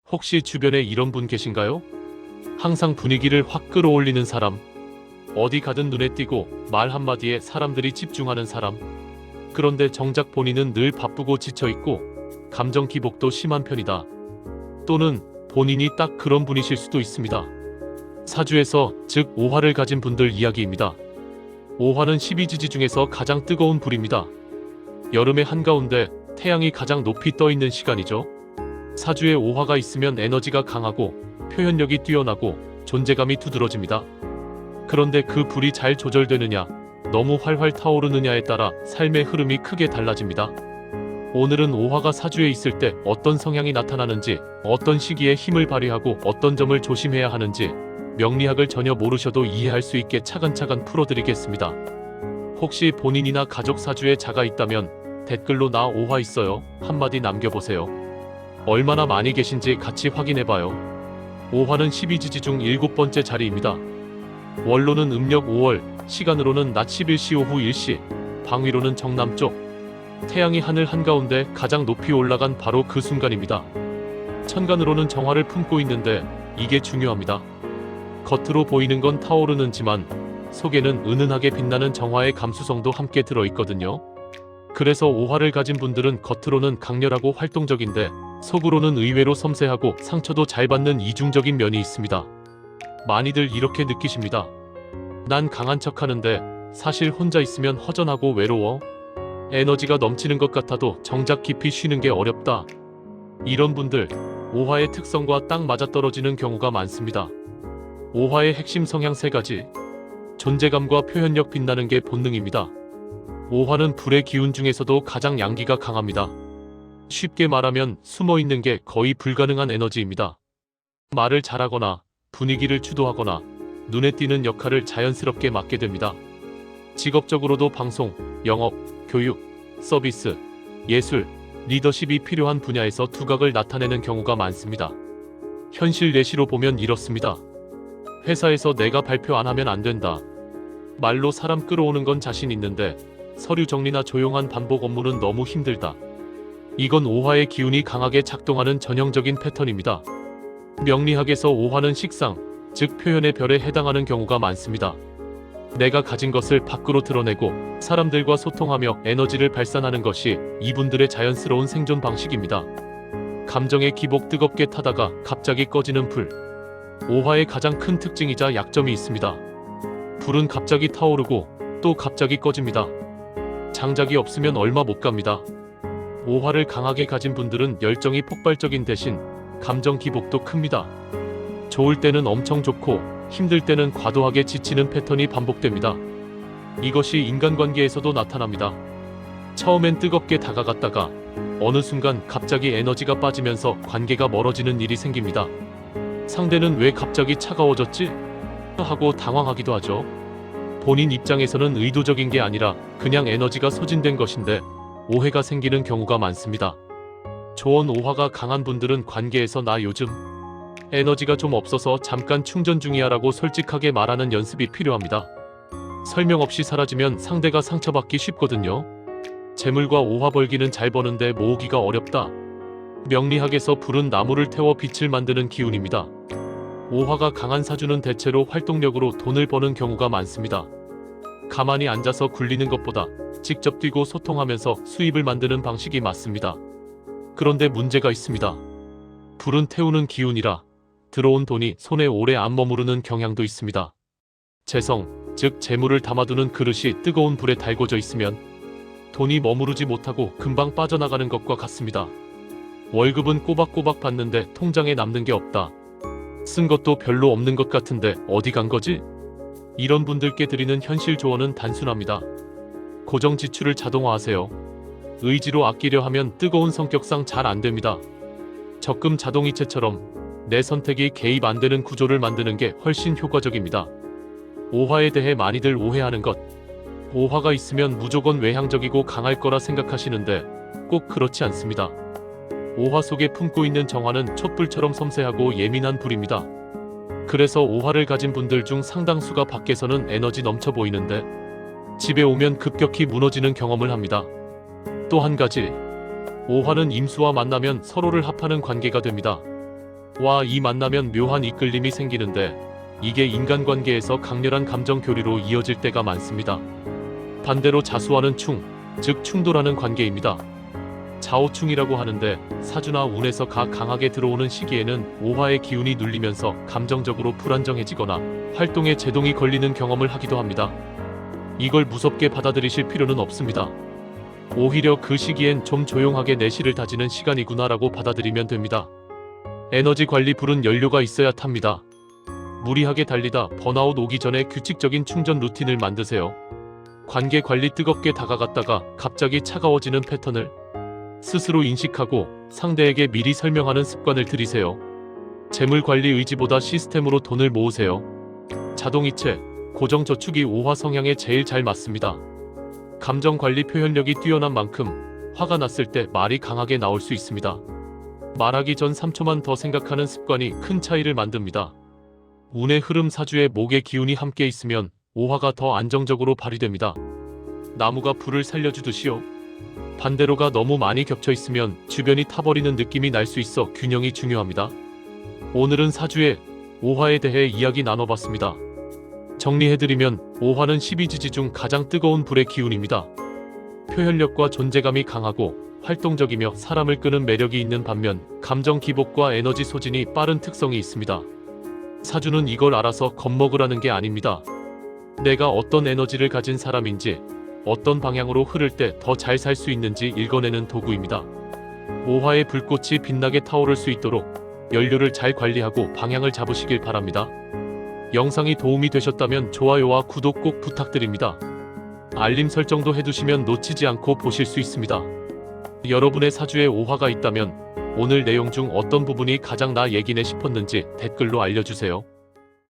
혹시 주변에 이런 분 계신가요? 항상 분위기를 확 끌어올리는 사람, 어디 가든 눈에 띄고 말 한마디에 사람들이 집중하는 사람. 그런데 정작 본인은 늘 바쁘고 지쳐있고 감정 기복도 심한 편이다. 또는 본인이 딱 그런 분이실 수도 있습니다. 사주에서 즉 오화를 가진 분들 이야기입니다. 오화는 12지지 중에서 가장 뜨거운 불입니다. 여름의 한가운데 태양이 가장 높이 떠 있는 시간이죠. 사주에 오화가 있으면 에너지가 강하고 표현력이 뛰어나고 존재감이 두드러집니다. 그런데 그 불이 잘 조절되느냐, 너무 활활 타오르느냐에 따라 삶의 흐름이 크게 달라집니다. 오늘은 오화가 사주에 있을 때 어떤 성향이 나타나는지, 어떤 시기에 힘을 발휘하고 어떤 점을 조심해야 하는지 명리학을 전혀 모르셔도 이해할 수 있게 차근차근 풀어드리겠습니다. 혹시 본인이나 가족 사주에 자가 있다면 댓글로 나 오화 있어요 한마디 남겨보세요. 얼마나 많이 계신지 같이 확인해봐요. 오화는 12지지 중 7번째 자리입니다. 월로는 음력 5월, 시간으로는 낮 11시 오후 1시, 방위로는 정남쪽. 태양이 하늘 한가운데 가장 높이 올라간 바로 그 순간입니다. 천간으로는 정화를 품고 있는데 이게 중요합니다. 겉으로 보이는 건 타오르는 지만 속에는 은은하게 빛나는 정화의 감수성도 함께 들어있거든요. 그래서 오화를 가진 분들은 겉으로는 강렬하고 활동적인데 속으로는 의외로 섬세하고 상처도 잘 받는 이중적인 면이 있습니다. 많이들 이렇게 느끼십니다. 난 강한 척하는데 사실 혼자 있으면 허전하고 외로워. 에너지가 넘치는 것 같아도 정작 깊이 쉬는 게 어렵다. 이런 분들, 오화의 특성과 딱 맞아떨어지는 경우가 많습니다. 오화의 핵심 성향 3가지. 존재감과 표현력 빛나는 게 본능입니다. 오화는 불의 기운 중에서도 가장 양기가 강합니다. 쉽게 말하면 숨어있는 게 거의 불가능한 에너지입니다. 말을 잘하거나 분위기를 주도하거나 눈에 띄는 역할을 자연스럽게 맡게 됩니다. 직업적으로도 방송, 영업, 교육, 서비스, 예술, 리더십이 필요한 분야에서 두각을 나타내는 경우가 많습니다. 현실 예시로 보면 이렇습니다. 회사에서 내가 발표 안 하면 안 된다. 말로 사람 끌어오는 건 자신 있는데 서류 정리나 조용한 반복 업무는 너무 힘들다. 이건 오화의 기운이 강하게 작동하는 전형적인 패턴입니다. 명리학에서 오화는 식상, 즉 표현의 별에 해당하는 경우가 많습니다. 내가 가진 것을 밖으로 드러내고 사람들과 소통하며 에너지를 발산하는 것이 이분들의 자연스러운 생존 방식입니다. 감정의 기복 뜨겁게 타다가 갑자기 꺼지는 불. 오화의 가장 큰 특징이자 약점이 있습니다. 불은 갑자기 타오르고 또 갑자기 꺼집니다. 장작이 없으면 얼마 못 갑니다. 오화를 강하게 가진 분들은 열정이 폭발적인 대신 감정 기복도 큽니다. 좋을 때는 엄청 좋고 힘들 때는 과도하게 지치는 패턴이 반복됩니다. 이것이 인간관계에서도 나타납니다. 처음엔 뜨겁게 다가갔다가 어느 순간 갑자기 에너지가 빠지면서 관계가 멀어지는 일이 생깁니다. 상대는 왜 갑자기 차가워졌지? 하고 당황하기도 하죠. 본인 입장에서는 의도적인 게 아니라 그냥 에너지가 소진된 것인데 오해가 생기는 경우가 많습니다. 조언 오화가 강한 분들은 관계에서 나 요즘 에너지가 좀 없어서 잠깐 충전 중이야 라고 솔직하게 말하는 연습이 필요합니다. 설명 없이 사라지면 상대가 상처받기 쉽거든요. 재물과 오화 벌기는 잘 버는데 모으기가 어렵다. 명리학에서 불은 나무를 태워 빛을 만드는 기운입니다. 오화가 강한 사주는 대체로 활동력으로 돈을 버는 경우가 많습니다. 가만히 앉아서 굴리는 것보다 직접 뛰고 소통하면서 수입을 만드는 방식이 맞습니다. 그런데 문제가 있습니다. 불은 태우는 기운이라 들어온 돈이 손에 오래 안 머무르는 경향도 있습니다. 재성, 즉 재물을 담아두는 그릇이 뜨거운 불에 달궈져 있으면 돈이 머무르지 못하고 금방 빠져나가는 것과 같습니다. 월급은 꼬박꼬박 받는데 통장에 남는 게 없다. 쓴 것도 별로 없는 것 같은데 어디 간 거지? 이런 분들께 드리는 현실 조언은 단순합니다. 고정 지출을 자동화하세요. 의지로 아끼려 하면 뜨거운 성격상 잘 안 됩니다. 적금 자동이체처럼 내 선택이 개입 안 되는 구조를 만드는 게 훨씬 효과적입니다. 오화에 대해 많이들 오해하는 것. 오화가 있으면 무조건 외향적이고 강할 거라 생각하시는데 꼭 그렇지 않습니다. 오화 속에 품고 있는 정화는 촛불처럼 섬세하고 예민한 불입니다. 그래서 오화를 가진 분들 중 상당수가 밖에서는 에너지 넘쳐 보이는데 집에 오면 급격히 무너지는 경험을 합니다. 또 한 가지, 오화는 임수와 만나면 서로를 합하는 관계가 됩니다. 와, 이 만나면 묘한 이끌림이 생기는데 이게 인간관계에서 강렬한 감정 교류로 이어질 때가 많습니다. 반대로 자수하는 충, 즉 충돌하는 관계입니다. 자오충이라고 하는데 사주나 운에서 가 강하게 들어오는 시기에는 오화의 기운이 눌리면서 감정적으로 불안정해지거나 활동에 제동이 걸리는 경험을 하기도 합니다. 이걸 무섭게 받아들이실 필요는 없습니다. 오히려 그 시기엔 좀 조용하게 내실을 다지는 시간이구나라고 받아들이면 됩니다. 에너지 관리 불은 연료가 있어야 탑니다. 무리하게 달리다 번아웃 오기 전에 규칙적인 충전 루틴을 만드세요. 관계 관리 뜨겁게 다가갔다가 갑자기 차가워지는 패턴을 스스로 인식하고 상대에게 미리 설명하는 습관을 들이세요. 재물 관리 의지보다 시스템으로 돈을 모으세요. 자동이체, 고정저축이 오화 성향에 제일 잘 맞습니다. 감정 관리 표현력이 뛰어난 만큼 화가 났을 때 말이 강하게 나올 수 있습니다. 말하기 전 3초만 더 생각하는 습관이 큰 차이를 만듭니다. 운의 흐름 사주에 목의 기운이 함께 있으면 오화가 더 안정적으로 발휘됩니다. 나무가 불을 살려주듯이요. 반대로가 너무 많이 겹쳐 있으면 주변이 타버리는 느낌이 날 수 있어 균형이 중요합니다. 오늘은 사주의 오화에 대해 이야기 나눠봤습니다. 정리해드리면 오화는 12지지 중 가장 뜨거운 불의 기운입니다. 표현력과 존재감이 강하고 활동적이며 사람을 끄는 매력이 있는 반면 감정 기복과 에너지 소진이 빠른 특성이 있습니다. 사주는 이걸 알아서 겁먹으라는 게 아닙니다. 내가 어떤 에너지를 가진 사람인지, 어떤 방향으로 흐를 때 더 잘 살 수 있는지 읽어내는 도구입니다. 오화의 불꽃이 빛나게 타오를 수 있도록 연료를 잘 관리하고 방향을 잡으시길 바랍니다. 영상이 도움이 되셨다면 좋아요와 구독 꼭 부탁드립니다. 알림 설정도 해두시면 놓치지 않고 보실 수 있습니다. 여러분의 사주에 오화가 있다면 오늘 내용 중 어떤 부분이 가장 나 얘기네 싶었는지 댓글로 알려주세요.